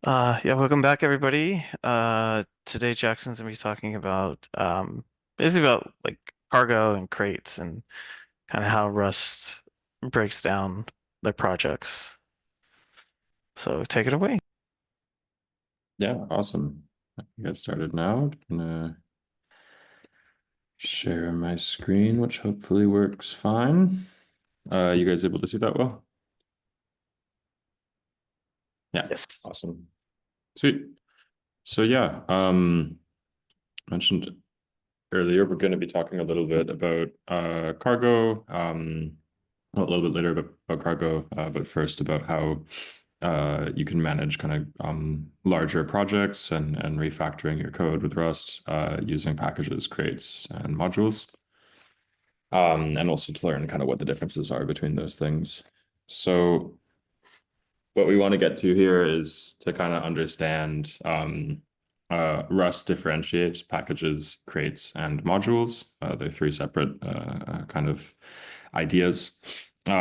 Yeah, welcome back everybody. Today Jackson's gonna be talking about basically about like cargo and crates and kind of how Rust breaks down their projects. So take it away. Yeah, awesome. I can get started now. I'm gonna share my screen, which hopefully works fine. You guys able to see that well? Yeah, Yes. awesome. Sweet. So yeah, mentioned earlier, we're going to be talking a little bit about cargo, well, a little bit later about cargo, but first about how you can manage kind of larger projects and refactoring your code with Rust using packages, crates, and modules. And also to learn kind of what the differences are between those things. So what we want to get to here is to kind of understand Rust differentiates packages, crates, and modules. They're three separate kind of ideas. We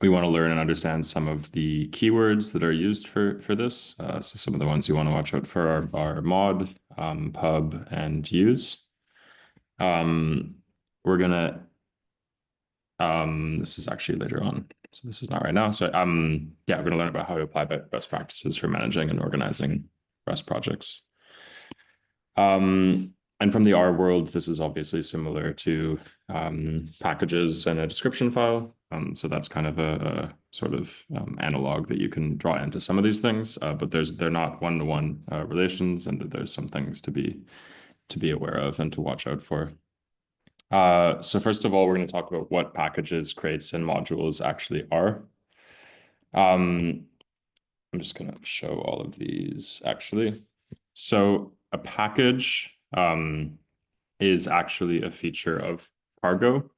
want to learn and understand some of the keywords that are used for this. So some of the ones you want to watch out for are mod, pub, and use. We're gonna this is actually later on, so this is not right now. So yeah, we're gonna learn about how to apply best practices for managing and organizing Rust projects. And from the R world, this is obviously similar to packages and a description file. So that's kind of a sort of analog that you can draw into some of these things, but they're not one-to-one relations, and there's some things to be aware of and to watch out for. So first of all, we're going to talk about what packages, crates, and modules actually are. I'm just going to show all of these actually. So a package is actually a feature of Cargo.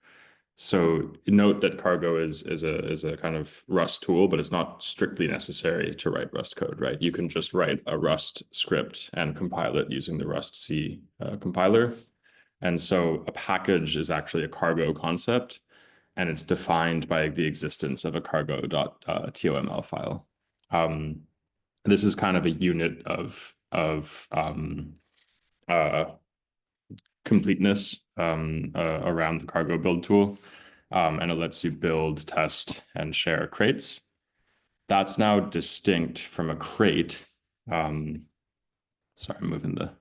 So note that Cargo is a kind of Rust tool, but it's not strictly necessary to write Rust code, right? You can just write a Rust script and compile it using the Rust C compiler. And so a package is actually a cargo concept, and it's defined by the existence of a cargo.toml file. This is kind of a unit of uh, completeness around the cargo build tool, and it lets you build, test, and share crates. That's now distinct from a crate. Sorry, I'm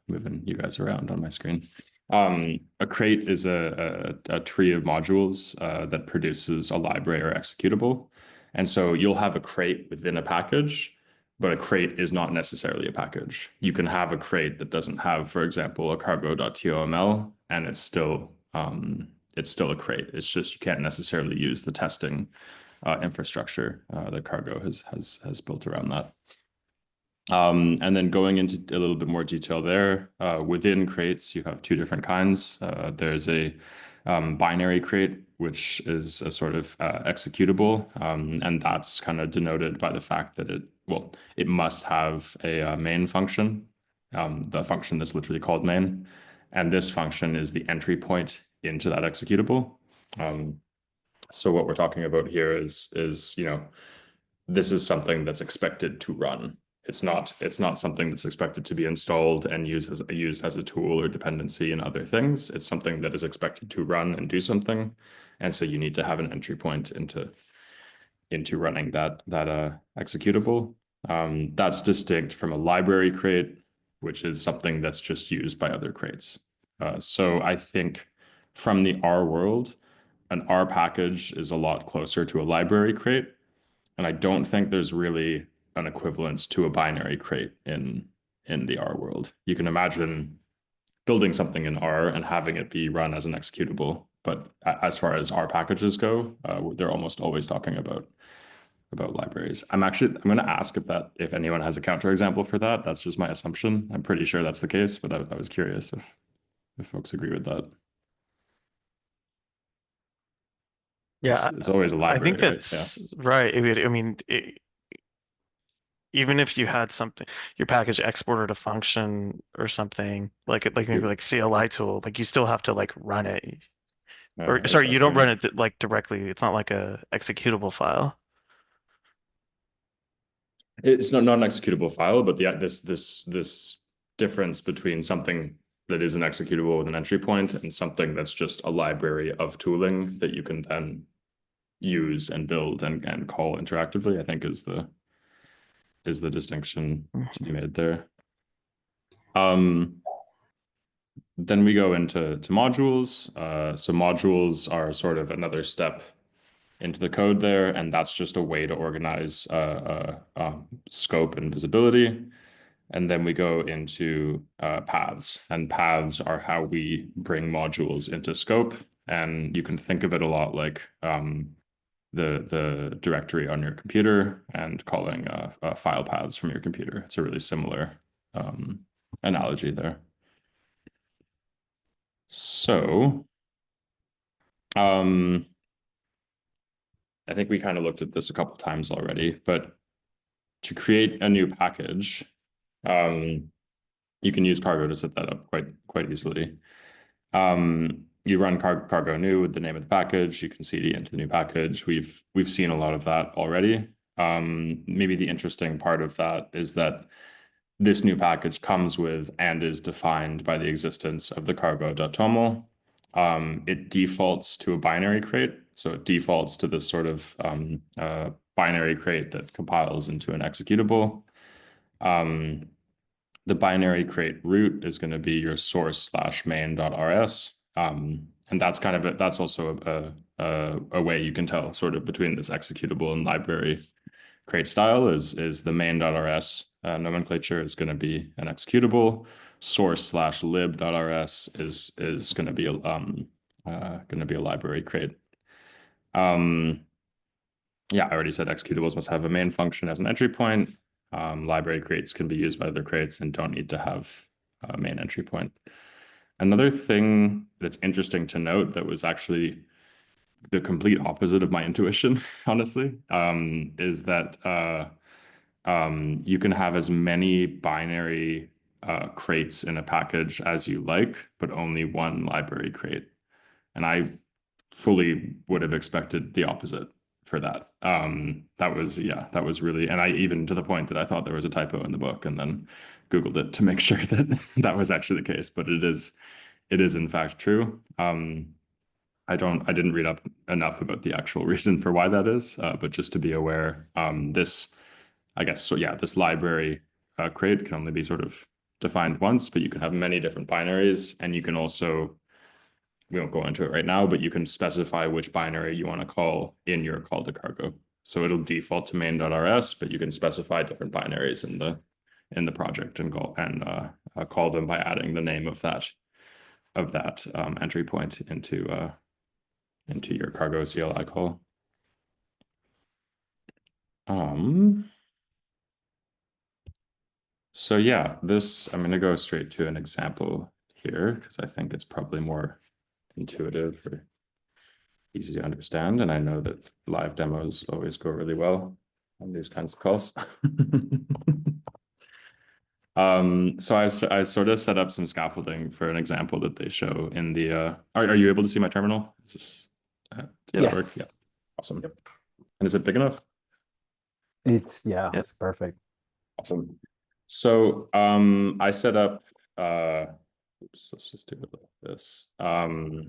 moving you guys around on my screen. A crate is a tree of modules that produces a library or executable. And so you'll have a crate within a package, but a crate is not necessarily a package. You can have a crate that doesn't have, for example, a cargo.toml, and it's still a crate. It's just you can't necessarily use the testing infrastructure that Cargo has built around that. And then going into a little bit more detail there, within crates, you have two different kinds. There's a binary crate, which is a sort of executable, and that's kind of denoted by the fact that it must have a main function, the function that's literally called main, and this function is the entry point into that executable. So what we're talking about here is this is something that's expected to run. It's not something that's expected to be installed and used as a tool or dependency in other things. It's something that is expected to run and do something, and so you need to have an entry point into running that executable. That's distinct from a library crate, which is something that's just used by other crates. So I think from the R world, an R package is a lot closer to a library crate, and I don't think there's really an equivalence to a binary crate in the R world. You can imagine building something in R and having it be run as an executable, but as far as R packages go, they're almost always talking about libraries. I'm going to ask if anyone has a counterexample for that. That's just my assumption. I'm pretty sure that's the case, but I was curious if folks agree with that. Yeah, It's always a I think library, right? Yeah. that's right. Even if you had something, your package exported a function or something like maybe like CLI tool, like you still have to like run it. Or sorry, you don't Exactly. run it like directly. It's not like a executable file. It's not an executable file, but this difference between something that is an executable with an entry point and something that's just a library of tooling that you can then use and build and call interactively, I think is the distinction to be Mhm. made there. Um, then we go into modules. So modules are sort of another step into the code there, and that's just a way to organize scope and visibility. And then we go into paths, and paths are how we bring modules into scope. And you can think of it a lot like the directory on your computer and calling file paths from your computer. It's a really similar um, analogy there. So um, I think we kind of looked at this a couple times already, but to create a new package, um, you can use Cargo to set that up quite easily. You run cargo new with the name of the package. You can cd into the new package. We've seen a lot of that already. Maybe the interesting part of that is that this new package comes with and is defined by the existence of the cargo.toml. It defaults to a binary crate, so it defaults to this sort of binary crate that compiles into an executable. Um, the binary crate root is going to be your source / main.rs. And that's kind of it. That's also a way you can tell sort of between this executable and library crate style is the main.rs nomenclature is going to be an executable. Source / lib.rs is going to be a library crate. Um, yeah, I already said executables must have a main function as an entry point. Library crates can be used by other crates and don't need to have a main entry point. Another thing that's interesting to note that was actually the complete opposite of my intuition, honestly, is that you can have as many binary crates in a package as you like, but only one library crate. And I fully would have expected the opposite for that. That was really, and I even to the point that I thought there was a typo in the book and then Googled it to make sure that that was actually the case, but it is in fact true. I didn't read up enough about the actual reason for why that is, but just to be aware, I guess, so yeah, this library crate can only be sort of defined once, but you can have many different binaries, and you can also, we won't go into it right now, but you can specify which binary you want to call in your call to cargo. So it'll default to main.rs, but you can specify different binaries in the project and call them by adding the name of that entry point into your cargo CLI call. Um, so yeah, I'm going to go straight to an example here because I think it's probably more intuitive or easy to understand. And I know that live demos always go really well on these kinds of calls. So I sort of set up some scaffolding for an example that they show in the, are you able to see my terminal? Is this, yeah, that work? Yeah, Yes. awesome. Yep. And is it big enough? Yeah, Yep. it's perfect. Awesome. So I set up oops, let's just do it like this. I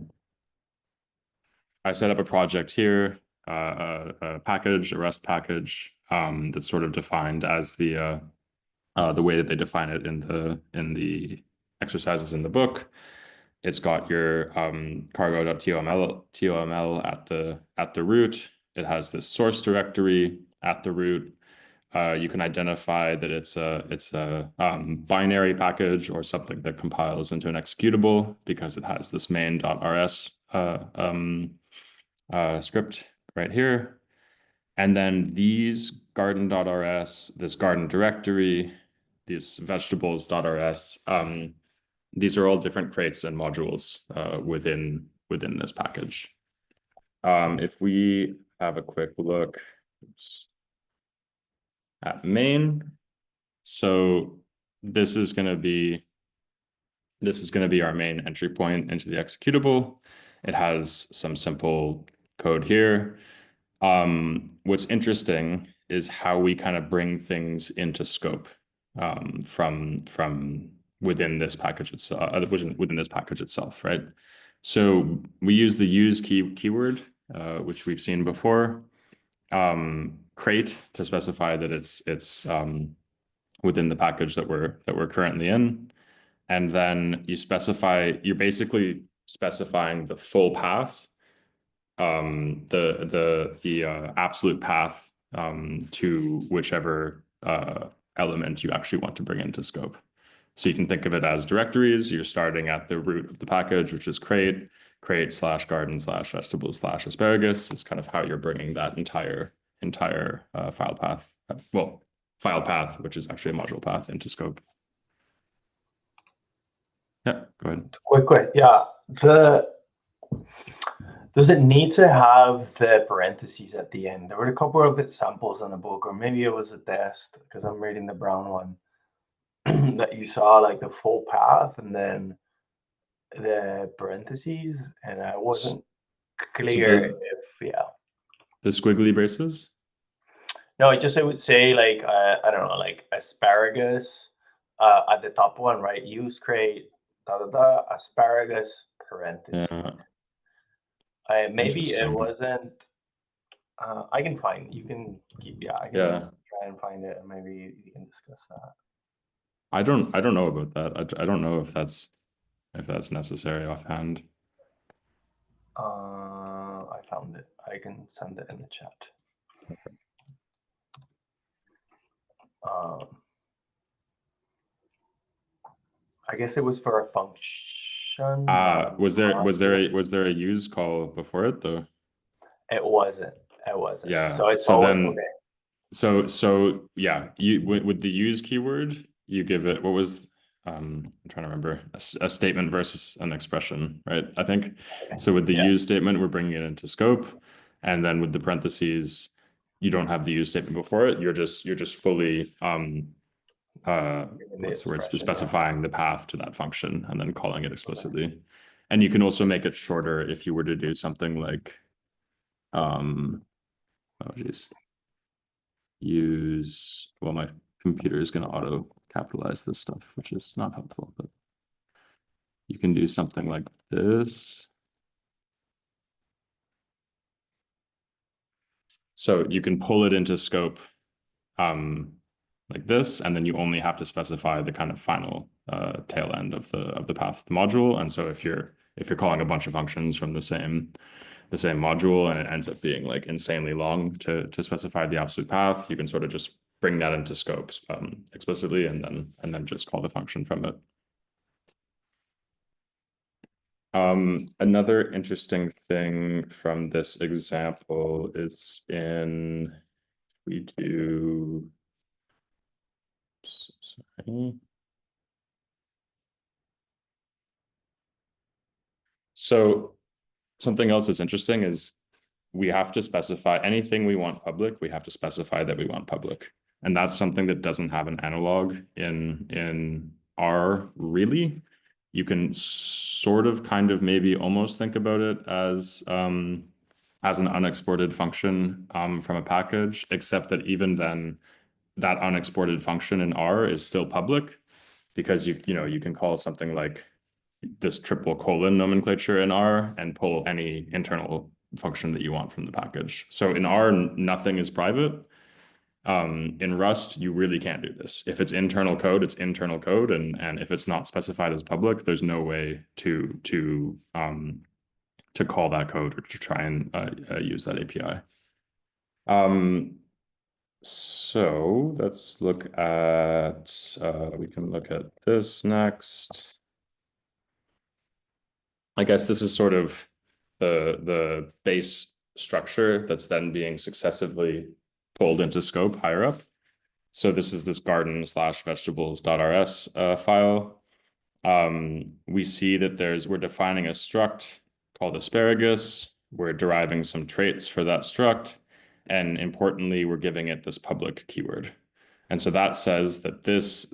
set up a project here, a package, a Rust package, that's sort of defined as the way that they define it in the exercises in the book. It's got your cargo.toml at the root. It has this source directory at the root. You can identify that it's a binary package or something that compiles into an executable because it has this main.rs script right here. And then these garden.rs, this garden directory, these vegetables.rs, these are all different crates and modules within this package. If we have a quick look at main, so this is going to be our main entry point into the executable. It has some simple code here. What's interesting is how we kind of bring things into scope from within this package itself, within this package itself, right? So we use the use keyword, which we've seen before, crate to specify that it's within the package that we're currently in, and then you're basically specifying the full path, the absolute path to whichever element you actually want to bring into scope. So you can think of it as directories. You're starting at the root of the package, which is crate / garden / vegetables / asparagus. It's kind of how you're bringing that entire file path, file path, which is actually a module path, into scope. Yeah, go ahead. Quick. Yeah. Does it need to have the parentheses at the end? There were a couple of examples in the book, or maybe it was a test, because I'm reading the brown one, that you saw like the full path and then the parentheses, and I wasn't clear the squiggly braces. No, it would say like I don't know, like asparagus at the top one, right? Use crate asparagus parentheses. Yeah. Maybe it wasn't. I can find. You can keep. Yeah, I can try and find it, and maybe you can discuss that. I don't know about that. I don't know if that's necessary offhand. I found it. I can send it in the chat. Okay. I guess it was for a function. Was there a use call before it though? It wasn't. Yeah. So it's okay. So yeah, with the use keyword, you give it, what was I'm trying to remember, a statement versus an expression, right? I think. So with the use statement, we're bringing it into scope, and then with the parentheses, you don't have the use statement before it. You're just fully what's the word, specifying the path to that function and then calling it explicitly. And you can also make it shorter if you were to do something like use, well, my computer is going to auto capitalize this stuff, which is not helpful, but you can do something like this. So you can pull it into scope like this, and then you only have to specify the kind of final tail end of the path of the module. And so if you're calling a bunch of functions from the same module and it ends up being like insanely long to specify the absolute path, you can sort of just bring that into scopes explicitly and then just call the function from it. Another interesting thing from this example is we do, sorry. So something else that's interesting is we have to specify anything we want public, we have to specify that we want public. And that's something that doesn't have an analog in R really. You can sort of kind of maybe almost think about it as an unexported function from a package, except that even then that unexported function in R is still public, because you can call something like this triple colon nomenclature in R and pull any internal function that you want from the package. So in R, nothing is private. In Rust, you really can't do this. If it's internal code, it's internal code, and if it's not specified as public, there's no way to call that code or to try and use that API. So let's look at, we can look at this next. I guess this is sort of the base structure that's then being successively pulled into scope higher up. So this is this garden / vegetables.rs file. We see that we're defining a struct called asparagus. We're deriving some traits for that struct. And importantly, we're giving it this public keyword. And so that says that this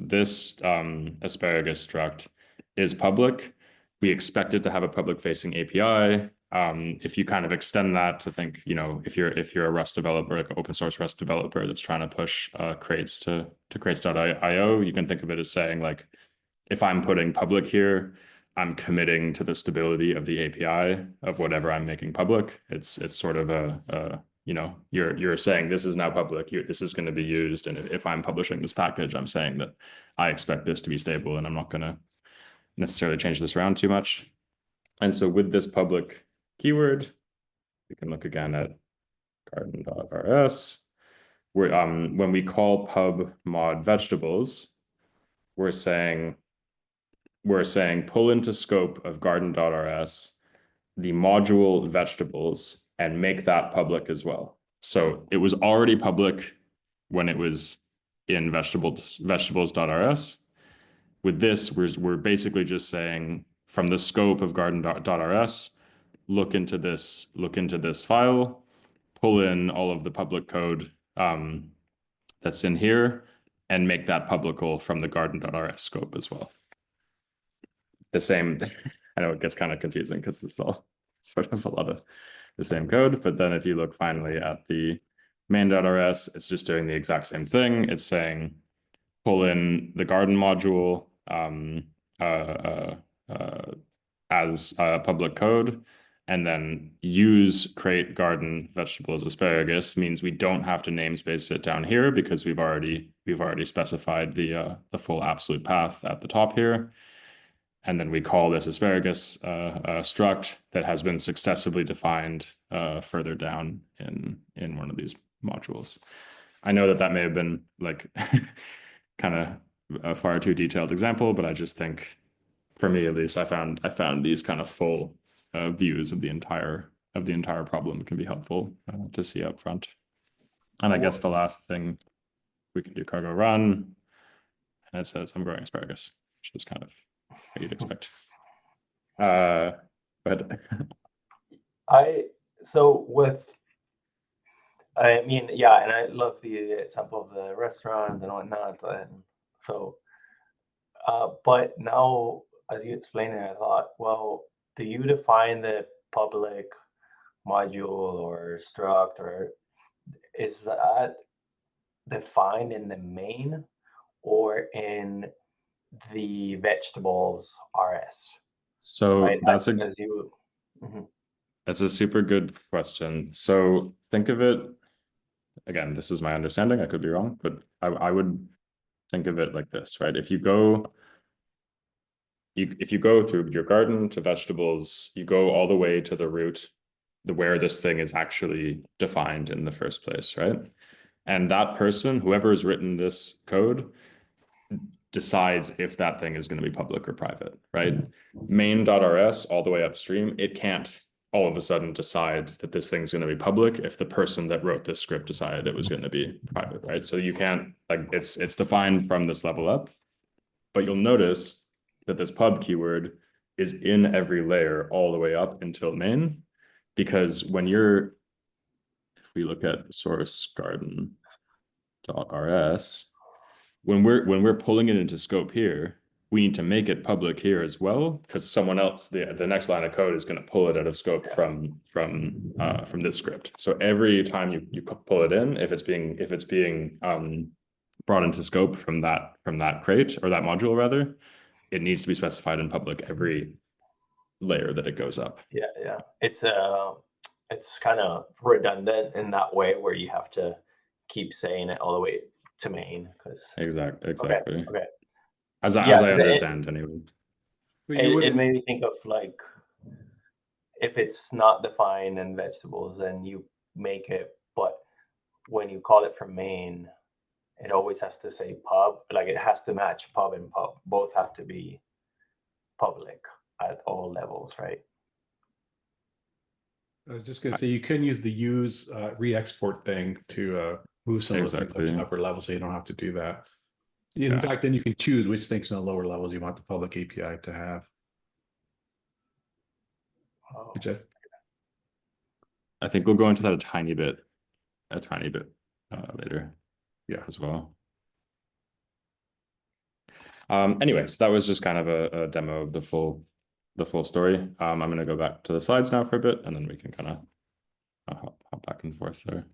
asparagus struct is public. We expect it to have a public facing API. If you kind of extend that to think, if you're a Rust developer, like an open source Rust developer that's trying to push crates to crates.io, you can think of it as saying, like, if I'm putting public here, I'm committing to the stability of the API of whatever I'm making public. It's sort of you're saying this is now public. This is going to be used, and if I'm publishing this package, I'm saying that I expect this to be stable, and I'm not going to necessarily change this around too much. And so with this public keyword, we can look again at garden.rs. When we call pub mod vegetables, we're saying pull into scope of garden.rs the module vegetables and make that public as well. So it was already public when it was in vegetables.rs. With this, we're basically just saying from the scope of garden.rs, look into this file, pull in all of the public code that's in here, and make that publical from the garden.rs scope as well. The same, I know it gets kind of confusing because it's all sort of a lot of the same code, but then if you look finally at the main.rs, it's just doing the exact same thing. It's saying pull in the garden module as public code, and then use create garden vegetables asparagus means we don't have to namespace it down here because we've already specified the full absolute path at the top here. And then we call this asparagus struct that has been successively defined further down in one of these modules. I know that may have been like kind of a far too detailed example, but I just think, for me at least, I found these kind of full views of the entire problem can be helpful to see up front. And I guess the last thing we can do cargo run, and it says I'm growing asparagus, which is kind of what you'd expect. But I mean, yeah, and I love the example of the restaurant and whatnot. And so, but now, as you explained it, I thought, well, do you define the public module or struct, or is that defined in the main or in the vegetables RS? So right? that's That's a super good question. So think of it, again, this is my understanding, I could be wrong, but I would think of it like this, right? If you go through your garden to vegetables, you go all the way to the root, where this thing is actually defined in the first place, right? And that person, whoever has written this code, decides if that thing is going to be public or private, right? Main.rs all the way upstream, it can't all of a sudden decide that this thing's going to be public if the person that wrote this script decided it was going to be private, right? So you can't, like, it's defined from this level up, but you'll notice that this pub keyword is in every layer all the way up until main, because if we look at source garden.rs, when we're pulling it into scope here, we need to make it public here as well, because someone else, the next line of code is going to pull it out of scope from this script. So every time you pull it in, if it's being brought into scope from that crate, or that module rather, it needs to be specified in public every layer that it goes up. Yeah. It's kind of redundant in that way, where you have to keep saying it all the way to main, because exactly. Okay. As I understand, anyway. It made me think of, like, if it's not defined in vegetables, then you make it, but when you call it from main, it always has to say pub, like it has to match pub and pub. Both have to be public at all levels, right? I was just going to say, you can use the use re-export thing to move some of the things up to upper level, so you don't have to do that. In fact, then you can choose which things in the lower levels you want the public API to have. Which I think we'll go into that a tiny bit later, as well. Anyways, that was just kind of a demo of the full the full story. I'm going to go back to the slides now for a bit, and then we can kind of hop back and forth there.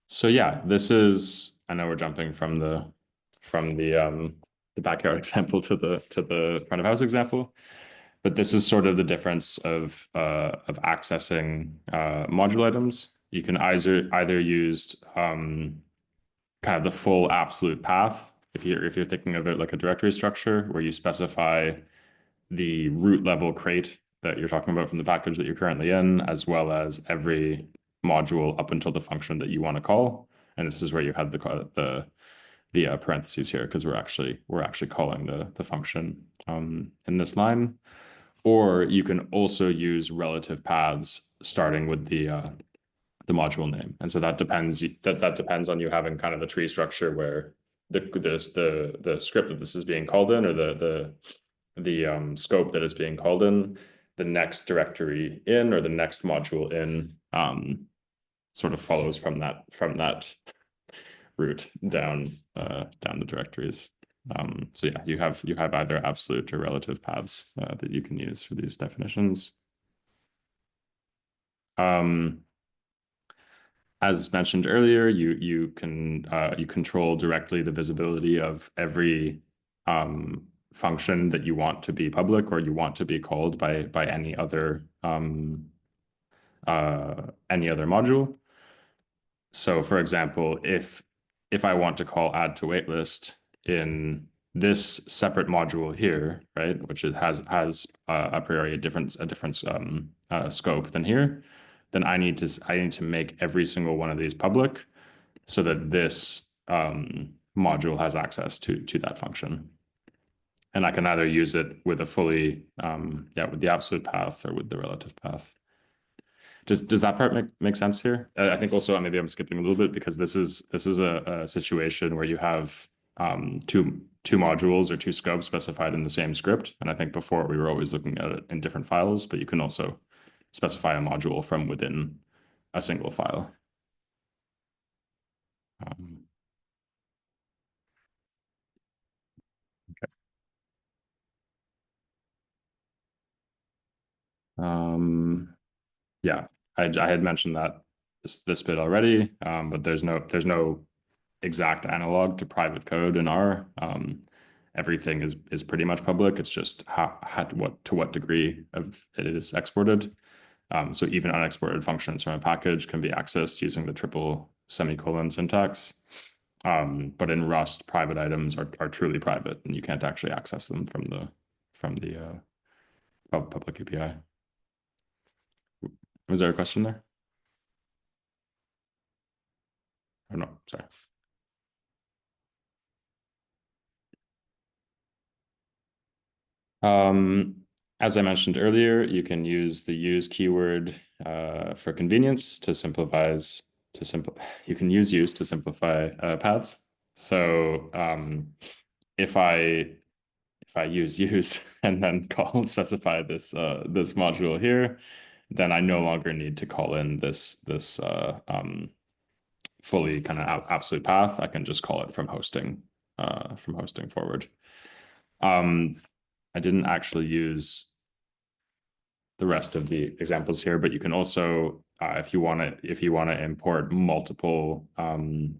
So yeah, this is, I know we're jumping from the backyard example to the front of house example, but this is sort of the difference of accessing module items. You can either use kind of the full absolute path if you're thinking of it like a directory structure where you specify the root level crate that you're talking about from the package that you're currently in, as well as every module up until the function that you want to call. And this is where you had the parentheses here because we're actually calling the function in this line. Or you can also use relative paths starting with the module name, and so that depends on you having kind of the tree structure where the script that this is being called in, or the scope that is being called in, the next directory in or the next module in sort of follows from that route down the directories. So yeah, you have either absolute or relative paths that you can use for these definitions. As mentioned earlier, you can you control directly the visibility of every function that you want to be public or you want to be called by any other module. So for example, if I want to call add to waitlist in this separate module here, right, which it has a priori a different scope than here, then I need to make every single one of these public so that this module has access to that function. And I can either use it with a fully with the absolute path or with the relative path. Does that part make sense here? I think also maybe I'm skipping a little bit because this is a situation where you have two modules or two scopes specified in the same script. And I think before we were always looking at it in different files, but you can also specify a module from within a single file. Yeah, I had mentioned that this bit already, but there's no exact analog to private code in R. Everything is pretty much public. It's just to what degree of it is exported. So even unexported functions from a package can be accessed using the triple semicolon syntax. But in Rust, private items are truly private, and you can't actually access them from the public API. Was there a question there? Oh no, sorry. As I mentioned earlier, you can use the use keyword for convenience to simplify. You can use to simplify paths. So if I use and then call and specify this module here, then I no longer need to call in this fully kind of absolute path. I can just call it from hosting forward. I didn't actually use the rest of the examples here, but you can also, if you want to import multiple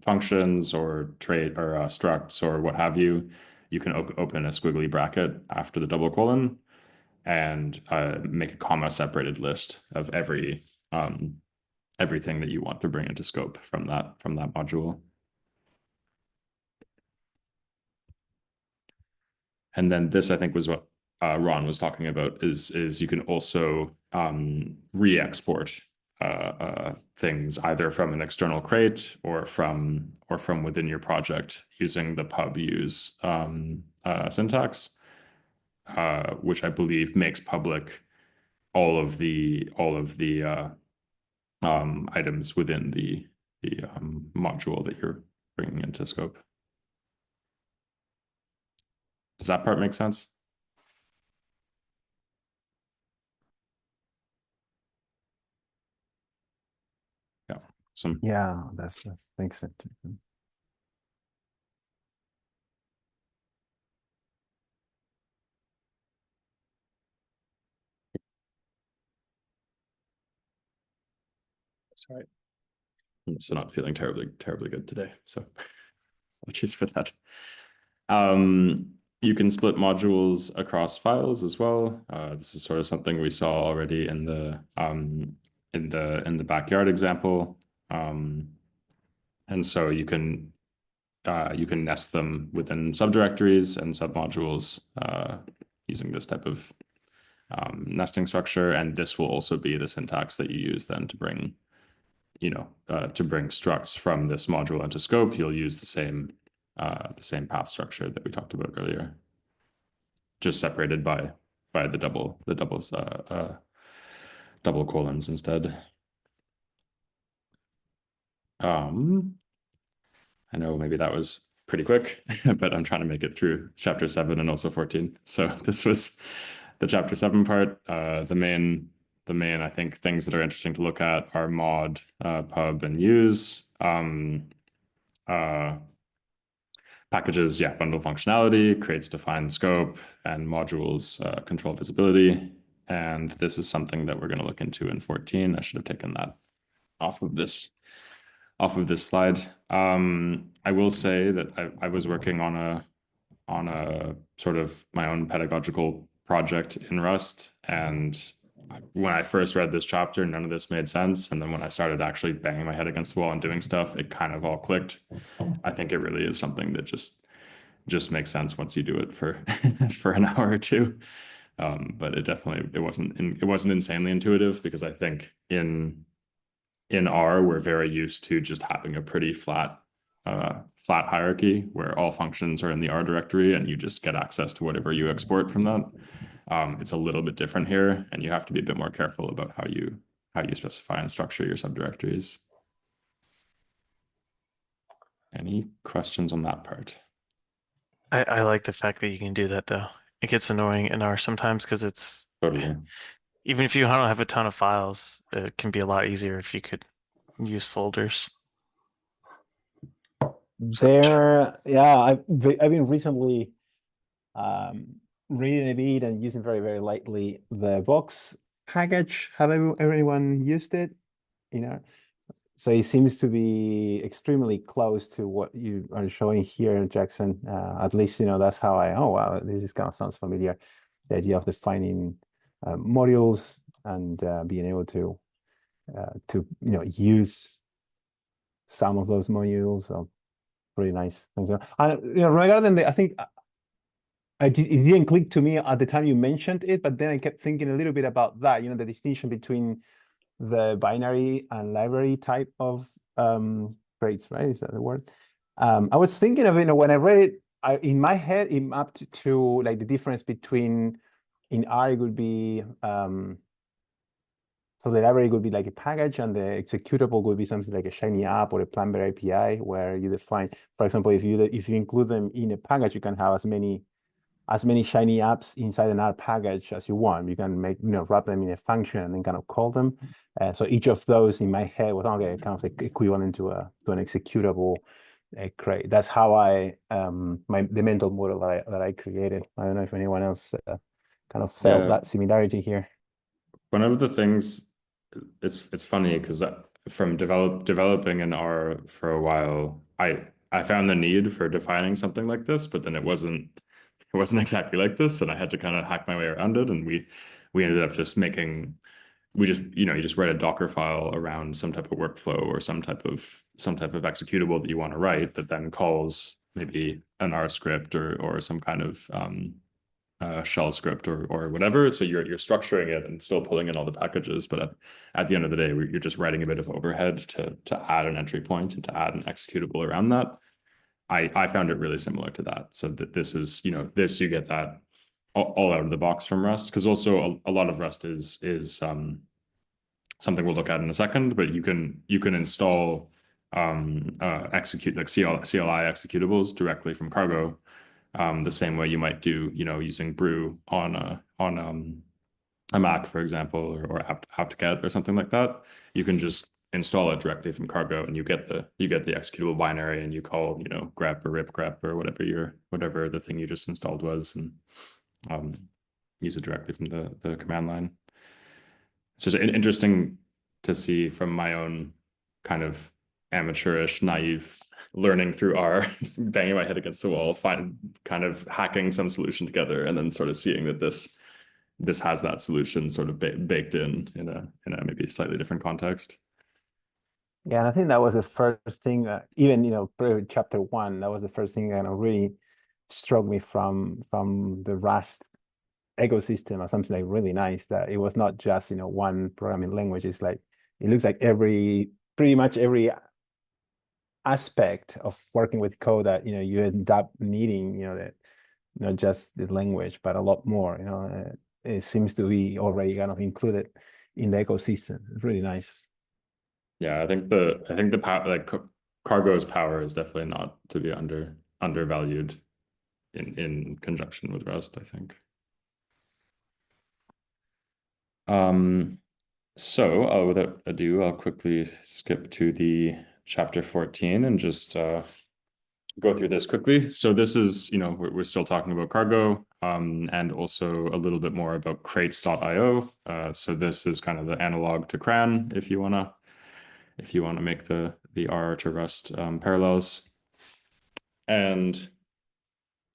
functions or trait or structs or what have you, you can open a squiggly bracket after the double colon and make a comma separated list of everything that you want to bring into scope from that module. And then this, I think, was what Ron was talking about, is you can also re-export things either from an external crate or from within your project using the pub use syntax, which I believe makes public all of the items within the module that you're bringing into scope. Does that part make sense? Yeah. Yeah, that makes sense. Sorry. I'm also not feeling terribly good today, so apologies for that. You can split modules across files as well. This is sort of something we saw already in the backyard example. And so you can nest them within subdirectories and submodules using this type of nesting structure. And this will also be the syntax that you use then to bring, to bring structs from this module into scope. You'll use the same path structure that we talked about earlier, just separated by the double colons instead. I know maybe that was pretty quick, but I'm trying to make it through chapter 7 and also 14. So this was the chapter 7 part. The main, I think, things that are interesting to look at are mod, pub, and use. Packages, bundle functionality, crates define scope, and modules control visibility. And this is something that we're going to look into in 14. I should have taken that off of this slide. I will say that I was working on a sort of my own pedagogical project in Rust, and when I first read this chapter, none of this made sense. And then when I started actually banging my head against the wall and doing stuff, it kind of all clicked. I think it really is something that just makes sense once you do it for for an hour or two. But it wasn't insanely intuitive, because I think in R, we're very used to just having a pretty flat hierarchy where all functions are in the R directory and you just get access to whatever you export from that. It's a little bit different here, and you have to be a bit more careful about how you specify and structure your subdirectories. Any questions on that part? I like the fact that you can do that, though. It gets annoying in R sometimes because it's Totally. even if you don't have a ton of files, it can be a lot easier if you could use folders. I've been recently reading a bit and using very, very lightly the Vox package. Have everyone used it? So it seems to be extremely close to what you are showing here, Jackson. At least, that's how oh, wow, this kind of sounds familiar. The idea of defining modules and being able to use some of those modules. So pretty nice. Regarding I think it didn't click to me at the time you mentioned it, but then I kept thinking a little bit about that, the distinction between the binary and library type of crates, right? Is that the word? I was thinking of it when I read it, in my head, it mapped to like the difference between in R, it would be so the library would be like a package, and the executable would be something like a Shiny app or a Plumber API, where you define, for example, if you include them in a package, you can have as many Shiny apps inside an R package as you want. You can make, wrap them in a function and then kind of call them. So each of those in my head was kind of equivalent to an executable crate. That's how the mental model that I created. I don't know if anyone else kind of felt that similarity here. One of the things, it's funny because from developing in R for a while, I found the need for defining something like this, but then it wasn't exactly like this, and I had to kind of hack my way around it. And we ended up just you just write a Docker file around some type of workflow or some type of executable that you want to write that then calls maybe an R script or some kind of shell script or whatever. So you're structuring it and still pulling in all the packages, but at the end of the day, you're just writing a bit of overhead to add an entry point and to add an executable around that. I found it really similar to that. So that this is, you get that all out of the box from Rust, because also a lot of Rust is something we'll look at in a second, but you can install execute like CLI executables directly from Cargo, the same way you might do, using Brew on a Mac, for example, or apt-get or something like that. You can just install it directly from Cargo, and you get the executable binary, and you call grep or rip grep or whatever the thing you just installed was, and use it directly from the command line. So it's an interesting see from my own kind of amateurish, naive learning through R, banging my head against the wall, kind of hacking some solution together, and then sort of seeing that this has that solution sort of baked in a maybe slightly different context. Yeah, and I think that was the first thing, even, chapter 1, that was the first thing that really struck me from the Rust ecosystem or something like really nice, that it was not just, one programming language. It's like, it looks like pretty much every aspect of working with code that, you end up needing, that, not just the language, but a lot more, it seems to be already kind of included in the ecosystem. It's really nice. Yeah, I think the power, like Cargo's power, is definitely not to be undervalued in conjunction with Rust, I think. So without ado, I'll quickly skip to the chapter 14 and just go through this quickly. So this is, we're still talking about Cargo, and also a little bit more about crates.io. So this is kind of the analog to CRAN if you wanna make the R to Rust parallels. And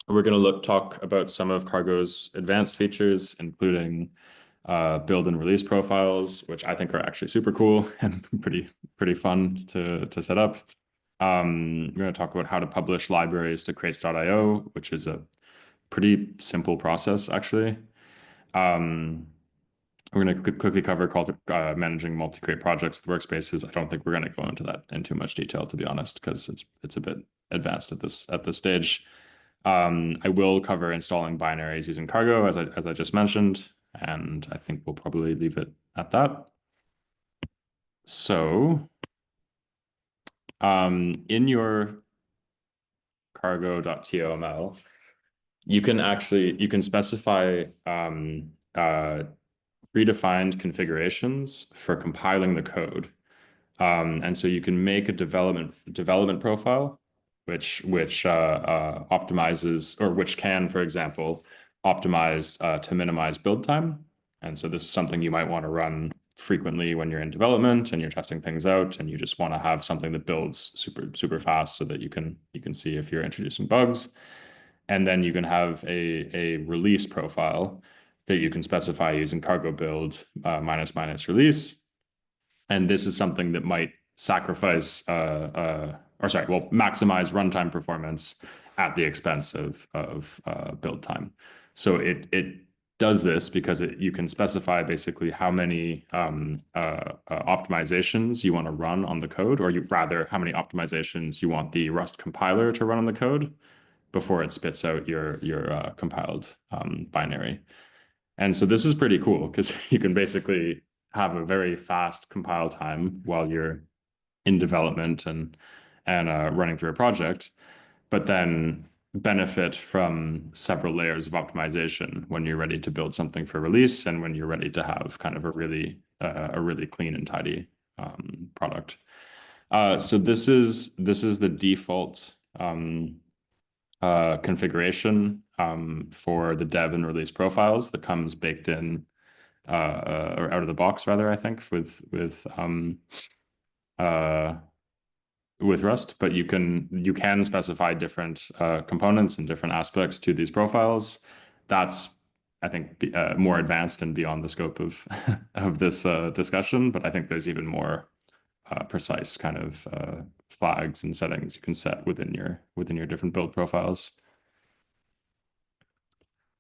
we're gonna talk about some of Cargo's advanced features, including build and release profiles, which I think are actually super cool and pretty fun to set up. We're going to talk about how to publish libraries to crates.io, which is a pretty simple process, actually. We're going to quickly cover managing multi-crate projects with workspaces. I don't think we're going to go into that in too much detail, to be honest, because it's a bit advanced at this stage. I will cover installing binaries using Cargo, as I just mentioned, and I think we'll probably leave it at that. So, in your cargo.toml, you can specify predefined configurations for compiling the code. And so you can make a development profile, which optimizes, or which can, for example, optimize to minimize build time. And so this is something you might want to run frequently when you're in development and you're testing things out, and you just want to have something that builds super fast so that you can see if you're introducing bugs. And then you can have a release profile that you can specify using cargo build -- release. And this is something that might sacrifice maximize runtime performance at the expense of build time. So it does this because you can specify basically how many optimizations you want to run on the code, or rather how many optimizations you want the Rust compiler to run on the code before it spits out your compiled binary. And so this is pretty cool because you can basically have a very fast compile time while you're in development and running through a project, but then benefit from several layers of optimization when you're ready to build something for release and when you're ready to have kind of a really clean and tidy product. So this is the default configuration for the dev and release profiles that comes baked in or out of the box, rather, I think, with Rust. But you can specify different components and different aspects to these profiles. That's, I think, more advanced and beyond the scope of this discussion. But I think there's even more precise kind of flags and settings you can set within your different build profiles.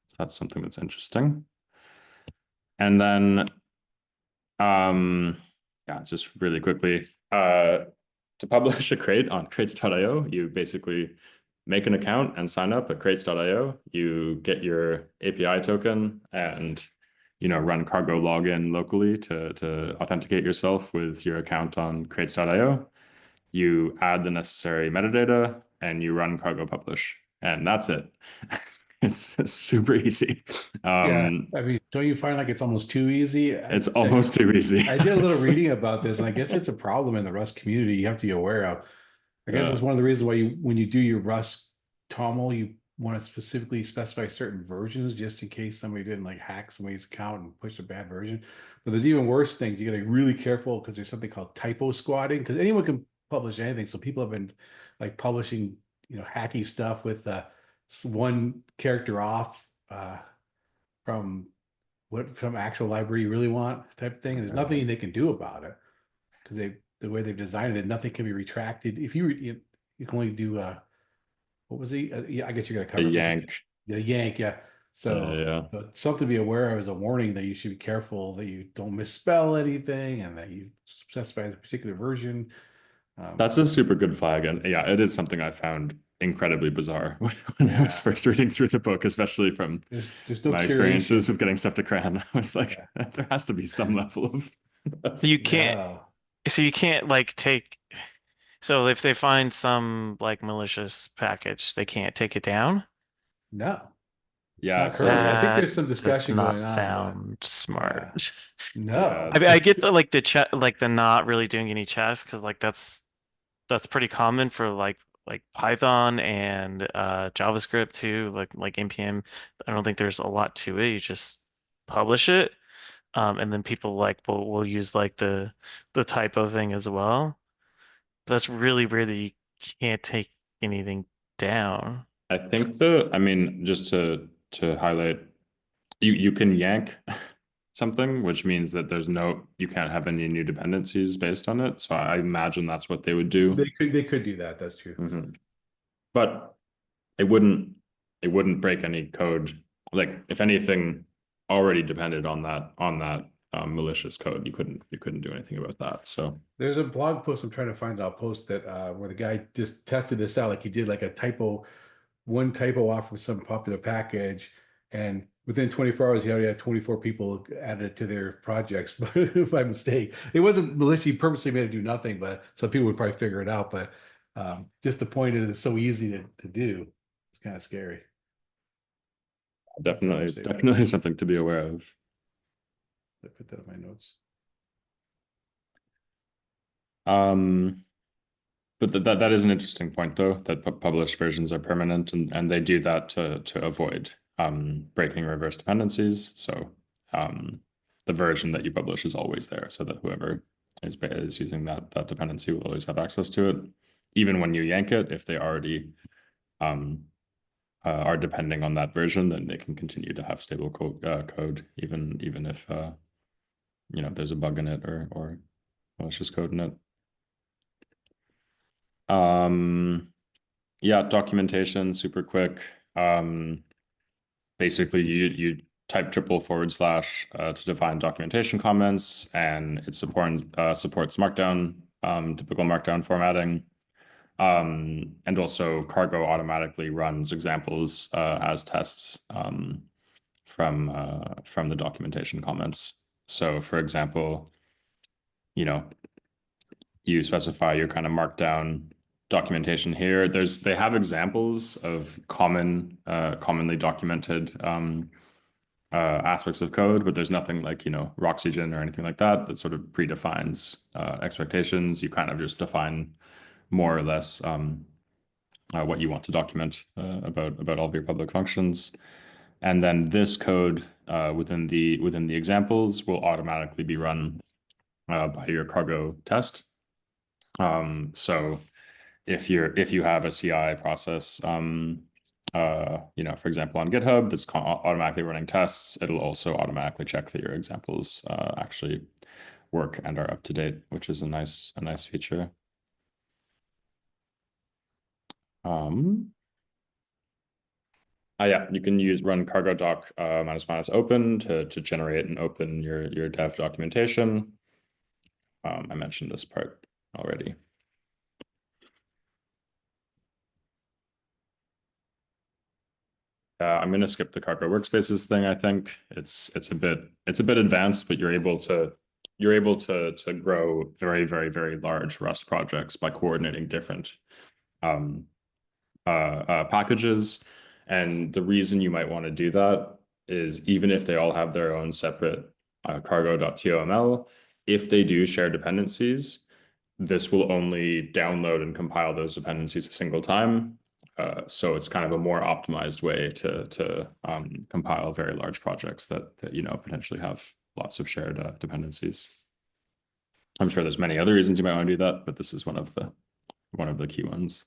So that's something that's interesting. And then, just really quickly, to publish a crate on crates.io, you basically make an account and sign up at crates.io. You get your API token and run cargo login locally to authenticate yourself with your account on crates.io. You add the necessary metadata and you run cargo publish, and that's it. It's super easy. Yeah, I mean, don't you find like it's almost too easy? It's almost too easy. I did a little reading about this, and I guess it's a problem in the Rust community you have to be aware of. I guess it's one of the reasons why when you do your Rust TOML, you want to specifically specify certain versions just in case somebody didn't like hack somebody's account and push a bad version. But there's even worse things. You got to be really careful because there's something called typo squatting, because anyone can publish anything. So people have been like publishing, hacky stuff with one character off from actual library you really want type of thing. And there's nothing they can do about it because the way they've designed it, nothing can be retracted. If you can only do what was he? Yeah, I guess you're gonna cover A yank. The yank, yeah. So, Yeah. but something to be aware of as a warning that you should be careful that you don't misspell anything and that you specify the particular version. That's a super good flag, and yeah, it is something I found incredibly bizarre when I was first reading through the book, especially from there's no my experiences with getting stuff to CRAN. I was like, there has to be some level of. You can't. So you can't like take. So if they find some like malicious package, they can't take it down. No. Yeah, I think there's some discussion does not going on. Sound smart. No. Yeah. I mean, I get the like the not really doing any checks because like that's pretty common for like Python and JavaScript too, like npm. I don't think there's a lot to it. You just publish it, and then people like will use like the typo thing as well. But that's really weird that you can't take anything down. I think I mean, just to highlight, you can yank something, which means that you can't have any new dependencies based on it. So I imagine that's what they would do. They could do that. That's true. Mm-hmm. But it wouldn't break any code. Like if anything already depended on that malicious code, you couldn't do anything about that. So there's a blog post I'm trying to find. I'll post that where the guy just tested this out. Like he did like one typo off of some popular package, and within 24 hours he already had 24 people added it to their projects by mistake. It wasn't malicious. He purposely made it do nothing, but some people would probably figure it out. But just the point is it's so easy to do. It's kind of scary. Definitely something to be aware of. I put that in my notes. But that is an interesting point, though, that published versions are permanent, and they do that to avoid breaking reverse dependencies. So the version that you publish is always there, so that whoever is using that dependency will always have access to it. Even when you yank it, if they already are depending on that version, then they can continue to have stable code, even if there's a bug in it or malicious code in it. Yeah, documentation, super quick. Basically you type / to define documentation comments, and it supports Markdown, typical Markdown formatting. And also Cargo automatically runs examples as tests from the documentation comments. So for example, you specify your kind of Markdown documentation here. They have examples of commonly documented aspects of code, but there's nothing like Roxygen or anything like that sort of predefines expectations. You kind of just define more or less what you want to document about all of your public functions, and then this code within the examples will automatically be run by your Cargo test. So if you have a CI process, for example, on GitHub that's automatically running tests, it'll also automatically check that your examples actually work and are up to date, which is a nice feature. Yeah, you can run cargo doc -- open to generate and open your dev documentation. I mentioned this part already. I'm going to skip the Cargo workspaces thing. I think it's a bit advanced, but you're able to grow very, very, very large Rust projects by coordinating different packages. And the reason you might want to do that is even if they all have their own separate cargo.toml, if they do share dependencies, this will only download and compile those dependencies a single time. So it's kind of a more optimized way to compile very large projects that potentially have lots of shared dependencies. I'm sure there's many other reasons you might want to do that, but this is one of the key ones.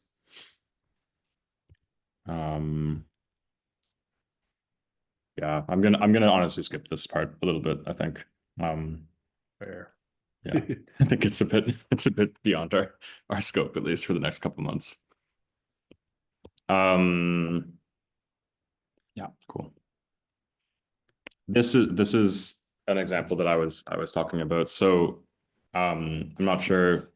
Yeah, I'm gonna honestly skip this part a little bit, I think. Fair. Yeah, I think it's a bit beyond our scope, at least for the next couple months. Yeah, cool. This is an example that I was talking about. So I'm not sure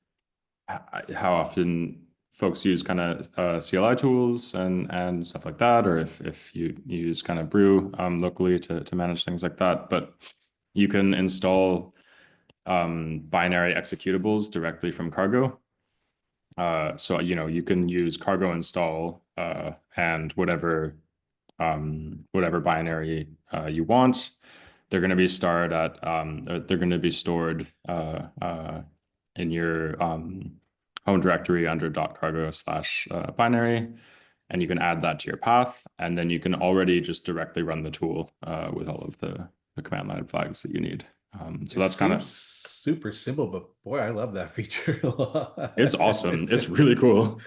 how often folks use kind of CLI tools and stuff like that, or if you use kind of Brew locally to manage things like that. But you can install binary executables directly from Cargo. So you can use Cargo install and whatever binary you want. They're going to be stored at they're going to be stored in your home directory under .cargo/binary, and you can add that to your path, and then you can already just directly run the tool with all of the command line flags that you need. So that's kind of super simple, but boy, I love that feature a lot. It's awesome. It's really cool.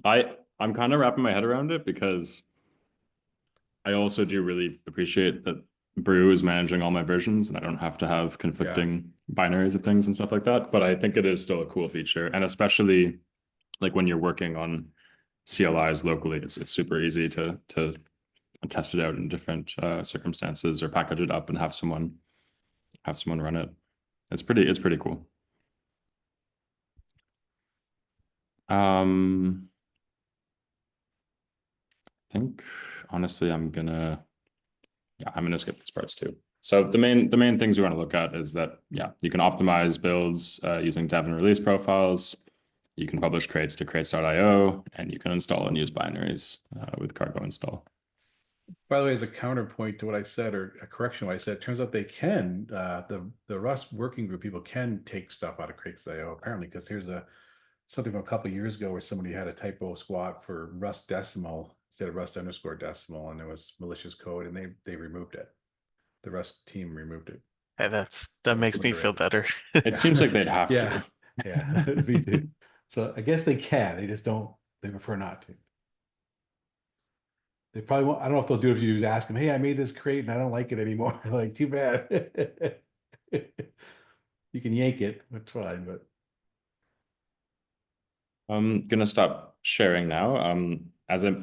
I'm kind of wrapping my head around it because I also do really appreciate that Brew is managing all my versions and I don't have to have conflicting binaries of things and stuff like that. But I think it is still a cool feature. And especially like when you're working on CLIs locally, it's super easy to test it out in different circumstances or package it up and have someone run it. It's pretty cool. I think honestly I'm gonna skip these parts too. So the main things we want to look at is that you can optimize builds using dev and release profiles. You can publish crates to crates.io, and you can install and use binaries with Cargo install. By the way, as a counterpoint to what I said, or a correction to what I said, it turns out they can, the Rust working group people can take stuff out of crates.io apparently, because here's something from a couple of years ago where somebody had a typo squat for Rust decimal instead of Rust_decimal, and there was malicious code, and they removed it. The Rust team removed it. Hey, that makes me feel better. It seems like they'd have to. Yeah, me too. So I guess they can. They just don't. They prefer not to. They probably won't. I don't know if they'll do it if you ask them, "Hey, I made this crate and I don't like it anymore." Like, too bad. You can yank it. That's fine, but I'm gonna stop sharing now. As I